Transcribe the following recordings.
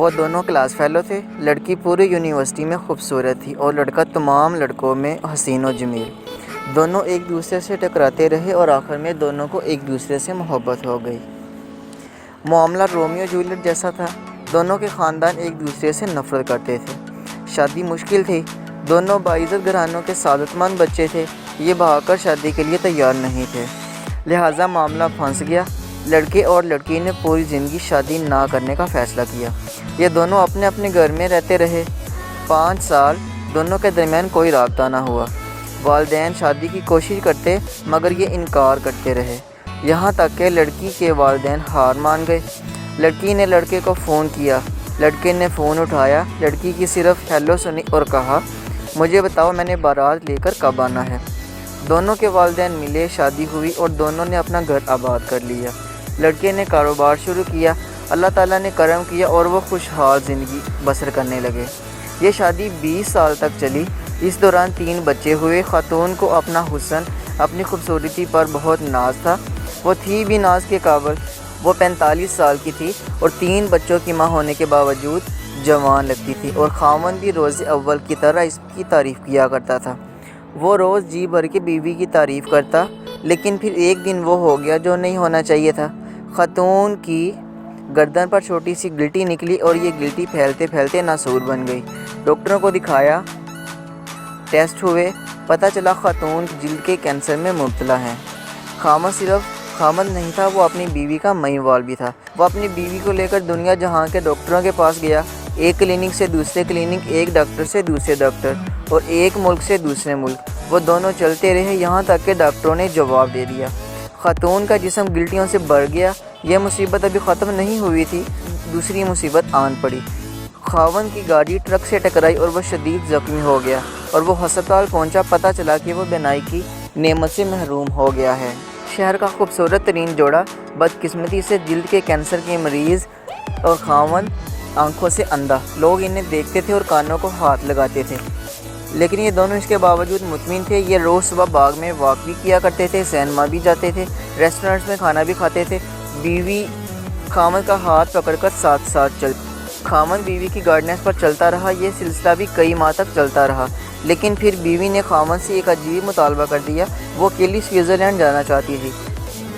وہ دونوں class fellow تھے۔ لڑکی پوری یونیورسٹی میں خوبصورت تھی اور لڑکا تمام لڑکوں میں حسین و جمیل۔ دونوں ایک دوسرے سے ٹکراتے رہے اور آخر میں دونوں کو ایک دوسرے سے محبت ہو گئی۔ معاملہ رومیو جولیٹ جیسا تھا۔ دونوں کے خاندان ایک دوسرے سے نفرت کرتے تھے۔ شادی مشکل تھی۔ دونوں باعزت گھرانوں کے سعادت مند بچے تھے۔ یہ بہا کر شادی کے لیے تیار نہیں تھے، لہٰذا معاملہ پھنس گیا۔ لڑکے اور لڑکی نے پوری زندگی شادی نہ کرنے کا فیصلہ کیا۔ یہ دونوں اپنے اپنے گھر میں رہتے رہے۔ 5 سال دونوں کے درمیان کوئی رابطہ نہ ہوا۔ والدین شادی کی کوشش کرتے مگر یہ انکار کرتے رہے، یہاں تک کہ لڑکی کے والدین ہار مان گئے۔ لڑکی نے لڑکے کو فون کیا۔ لڑکے نے فون اٹھایا، لڑکی کی صرف ہیلو سنی اور کہا، مجھے بتاؤ میں نے بارات لے کر کب آنا ہے۔ دونوں کے والدین ملے، شادی ہوئی اور دونوں نے اپنا گھر آباد کر لیا۔ لڑکے نے کاروبار شروع کیا، اللہ تعالیٰ نے کرم کیا اور وہ خوشحال زندگی بسر کرنے لگے۔ یہ شادی 20 سال تک چلی۔ اس دوران 3 بچے ہوئے۔ خاتون کو اپنا حسن، اپنی خوبصورتی پر بہت ناز تھا۔ وہ تھی بھی ناز کے قابل۔ وہ 45 سال کی تھی اور 3 بچوں کی ماں ہونے کے باوجود جوان لگتی تھی اور خاوند بھی روز اول کی طرح اس کی تعریف کیا کرتا تھا۔ وہ روز جی بھر کے بیوی کی تعریف کرتا، لیکن پھر ایک دن وہ ہو گیا جو نہیں ہونا چاہیے تھا۔ خاتون کی گردن پر چھوٹی سی گلٹی نکلی اور یہ گلٹی پھیلتے پھیلتے ناسور بن گئی۔ ڈاکٹروں کو دکھایا، ٹیسٹ ہوئے، پتہ چلا خاتون جلد کے کینسر میں مبتلا ہے۔ خامد صرف خامد نہیں تھا، وہ اپنی بیوی کا معین وال بھی تھا۔ وہ اپنی بیوی کو لے کر دنیا جہاں کے ڈاکٹروں کے پاس گیا، ایک کلینک سے دوسرے کلینک، ایک ڈاکٹر سے دوسرے ڈاکٹر اور ایک ملک سے دوسرے ملک۔ وہ دونوں چلتے رہے یہاں تک کہ ڈاکٹروں نے جواب دے دیا۔ خاتون کا جسم گلٹیوں سے بھر گیا۔ یہ مصیبت ابھی ختم نہیں ہوئی تھی، دوسری مصیبت آن پڑی۔ خاوند کی گاڑی ٹرک سے ٹکرائی اور وہ شدید زخمی ہو گیا اور وہ ہسپتال پہنچا۔ پتہ چلا کہ وہ بینائی کی نعمت سے محروم ہو گیا ہے۔ شہر کا خوبصورت ترین جوڑا بدقسمتی سے جلد کے کینسر کے مریض اور خاوند آنکھوں سے اندھا۔ لوگ انہیں دیکھتے تھے اور کانوں کو ہاتھ لگاتے تھے، لیکن یہ دونوں اس کے باوجود مطمئن تھے۔ یہ روز صبح باغ میں واک بھی کیا کرتے تھے، سینما بھی جاتے تھے، ریسٹورنٹس میں کھانا بھی کھاتے تھے۔ بیوی خاوند کا ہاتھ پکڑ کر ساتھ ساتھ چلتی۔ خاوند بیوی کی گائیڈنس پر چلتا رہا۔ یہ سلسلہ بھی کئی ماہ تک چلتا رہا، لیکن پھر بیوی نے خاوند سے ایک عجیب مطالبہ کر دیا۔ وہ اکیلی سوئٹزرلینڈ جانا چاہتی تھی۔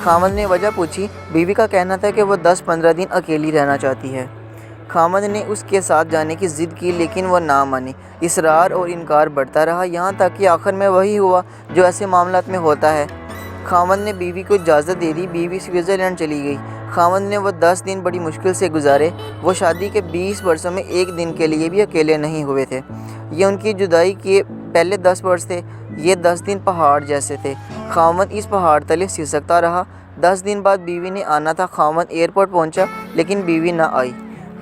خاوند نے وجہ پوچھی۔ بیوی کا کہنا تھا کہ وہ 10-15 دن اکیلی رہنا چاہتی ہے۔ خاوند نے اس کے ساتھ جانے کی ضد کی، لیکن وہ نہ مانی۔ اصرار اور انکار بڑھتا رہا، یہاں تک کہ آخر میں وہی ہوا جو ایسے معاملات میں ہوتا ہے۔ خاوند نے بیوی کو اجازت دے دی۔ بیوی سوئٹزرلینڈ چلی گئی۔ خاوند نے وہ 10 دن بڑی مشکل سے گزارے۔ وہ شادی کے 20 برسوں میں ایک دن کے لیے بھی اکیلے نہیں ہوئے تھے۔ یہ ان کی جدائی کے پہلے 10 برس تھے۔ یہ 10 دن پہاڑ جیسے تھے۔ خاوند اس پہاڑ تلے سسکتا رہا۔ 10 دن بعد بیوی نے آنا تھا۔ خاوند ایئرپورٹ پہنچا، لیکن بیوی نہ آئی۔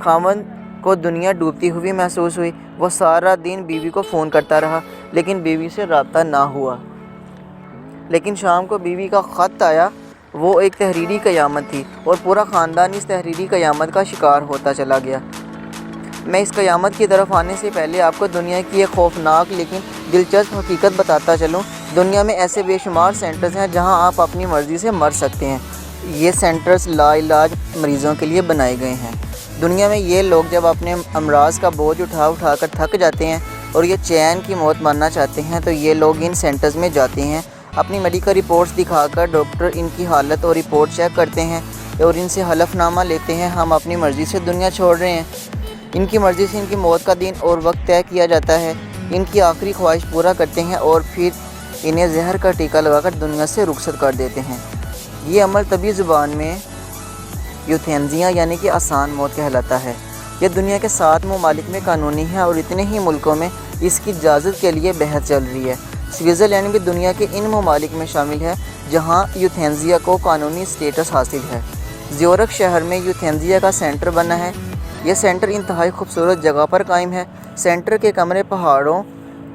خاوند کو دنیا ڈوبتی ہوئی محسوس ہوئی۔ وہ سارا دن بیوی کو فون کرتا رہا، لیکن بیوی سے رابطہ نہ ہوا۔ لیکن شام کو بیوی کا خط آیا۔ وہ ایک تحریری قیامت تھی اور پورا خاندان اس تحریری قیامت کا شکار ہوتا چلا گیا۔ میں اس قیامت کی طرف آنے سے پہلے آپ کو دنیا کی ایک خوفناک لیکن دلچسپ حقیقت بتاتا چلوں۔ دنیا میں ایسے بے شمار سینٹرز ہیں جہاں آپ اپنی مرضی سے مر سکتے ہیں۔ یہ سینٹرز لا علاج مریضوں کے لیے بنائے گئے ہیں۔ دنیا میں یہ لوگ جب اپنے امراض کا بوجھ اٹھا کر تھک جاتے ہیں اور یہ چین کی موت مرنا چاہتے ہیں تو یہ لوگ ان سینٹرز میں جاتے ہیں۔ اپنی میڈیکل رپورٹس دکھا کر ڈاکٹر ان کی حالت اور رپورٹ چیک کرتے ہیں اور ان سے حلف نامہ لیتے ہیں، ہم اپنی مرضی سے دنیا چھوڑ رہے ہیں۔ ان کی مرضی سے ان کی موت کا دن اور وقت طے کیا جاتا ہے۔ ان کی آخری خواہش پورا کرتے ہیں اور پھر انہیں زہر کا ٹیکہ لگا کر دنیا سے رخصت کر دیتے ہیں۔ یہ عمل طبی زبان میں یوتھینزیا یعنی کہ آسان موت کہلاتا ہے۔ یہ دنیا کے 7 ممالک میں قانونی ہے اور اتنے ہی ملکوں میں اس کی اجازت کے لیے بحث چل رہی ہے۔ سوئٹزرلینڈ بھی دنیا کے ان ممالک میں شامل ہے جہاں یوتھینزیا کو قانونی سٹیٹس حاصل ہے۔ زیورخ شہر میں یوتھینزیا کا سینٹر بنا ہے۔ یہ سینٹر انتہائی خوبصورت جگہ پر قائم ہے۔ سینٹر کے کمرے پہاڑوں،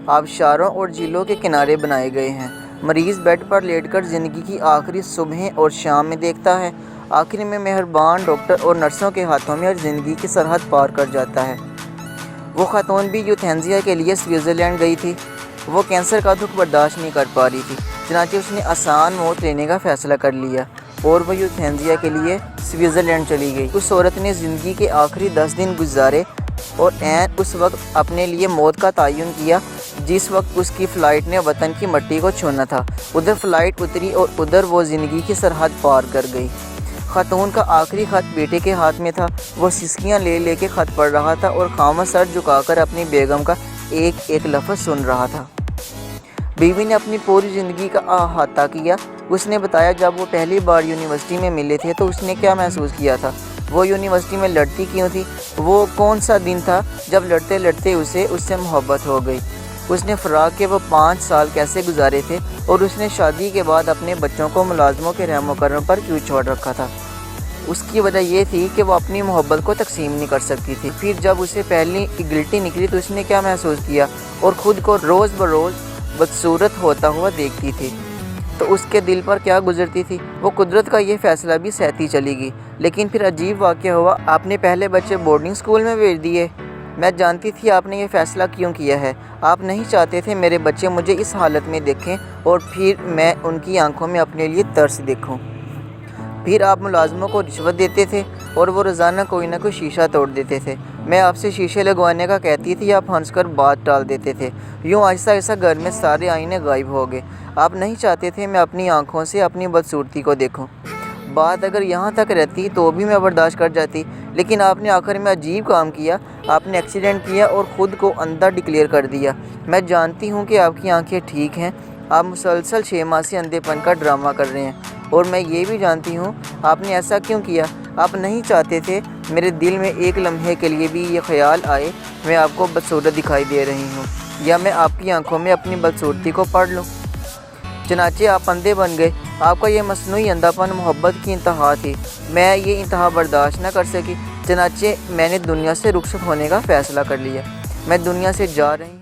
آبشاروں اور جھیلوں کے کنارے بنائے گئے ہیں۔ مریض بیڈ پر لیٹ کر زندگی کی آخری صبحیں اور شام میں دیکھتا ہے۔ آخر میں مہربان ڈاکٹر اور نرسوں کے ہاتھوں میں زندگی کی سرحد پار کر جاتا ہے۔ وہ خاتون بھی یوتھینزیا کے لیے سوئٹزرلینڈ گئی تھی۔ وہ کینسر کا دکھ برداشت نہیں کر پا رہی تھی، چنانچہ اس نے آسان موت لینے کا فیصلہ کر لیا۔ اور وہ یوتھینزیا کے لیے سوئٹزرلینڈ چلی گئی۔ اس عورت نے زندگی کے آخری 10 دن گزارے اور عین اس وقت اپنے لیے موت کا تعین کیا جس وقت اس کی فلائٹ نے وطن کی مٹی کو چھونا تھا۔ ادھر فلائٹ اتری اور ادھر وہ زندگی کی سرحد پار کر گئی۔ خاتون کا آخری خط بیٹے کے ہاتھ میں تھا۔ وہ سسکیاں لے لے کے خط پڑھ رہا تھا اور خاموش سر جھکا کر اپنی بیگم کا ایک ایک لفظ سن رہا تھا۔ بیوی نے اپنی پوری زندگی کا احاطہ کیا۔ اس نے بتایا جب وہ پہلی بار یونیورسٹی میں ملے تھے تو اس نے کیا محسوس کیا تھا، وہ یونیورسٹی میں لڑتی کیوں تھی، وہ کون سا دن تھا جب لڑتے لڑتے اس سے محبت ہو گئی۔ اس نے فراق کے وہ 5 سال کیسے گزارے تھے اور اس نے شادی کے بعد اپنے بچوں کو ملازموں کے رحم و کرم پر کیوں چھوڑ رکھا تھا۔ اس کی وجہ یہ تھی کہ وہ اپنی محبت کو تقسیم نہیں کر سکتی تھی۔ پھر جب اسے پہلی گلٹی نکلی تو اس نے کیا محسوس کیا اور خود کو روز بروز بدصورت ہوتا ہوا دیکھتی تھی تو اس کے دل پر کیا گزرتی تھی۔ وہ قدرت کا یہ فیصلہ بھی سہتی چلی گئی۔ لیکن پھر عجیب واقعہ ہوا، آپ نے پہلے بچے بورڈنگ اسکول میں بھیج دیے۔ میں جانتی تھی آپ نے یہ فیصلہ کیوں کیا ہے۔ آپ نہیں چاہتے تھے میرے بچے مجھے اس حالت میں دیکھیں اور پھر میں ان کی آنکھوں میں اپنے لیے ترس دیکھوں۔ پھر آپ ملازموں کو رشوت دیتے تھے اور وہ روزانہ کوئی نہ کوئی شیشہ توڑ دیتے تھے۔ میں آپ سے شیشے لگوانے کا کہتی تھی، آپ ہنس کر بات ٹال دیتے تھے۔ یوں آہستہ آہستہ گھر میں سارے آئینے غائب ہو گئے۔ آپ نہیں چاہتے تھے میں اپنی آنکھوں سے اپنی بدصورتی کو دیکھوں۔ بات اگر یہاں تک رہتی تو بھی میں برداشت کر جاتی، لیکن آپ نے آخر میں عجیب کام کیا۔ آپ نے ایکسیڈنٹ کیا اور خود کو اندھا ڈکلیئر کر دیا۔ میں جانتی ہوں کہ آپ کی آنکھیں ٹھیک ہیں، آپ مسلسل 6 ماہ سے اندھے پن کا ڈرامہ کر رہے ہیں، اور میں یہ بھی جانتی ہوں آپ نے ایسا کیوں کیا۔ آپ نہیں چاہتے تھے میرے دل میں ایک لمحے کے لیے بھی یہ خیال آئے میں آپ کو بدصورت دکھائی دے رہی ہوں یا میں آپ کی آنکھوں میں اپنی بدصورتی کو پڑھ لوں۔ چنانچہ آپ اندھے بن گئے۔ آپ کا یہ مصنوعی اندھا پن محبت کی انتہا تھی۔ میں یہ انتہا برداشت نہ کر سکی، چنانچہ میں نے دنیا سے رخصت ہونے کا فیصلہ کر لیا۔ میں دنیا سے جا رہی ہوں۔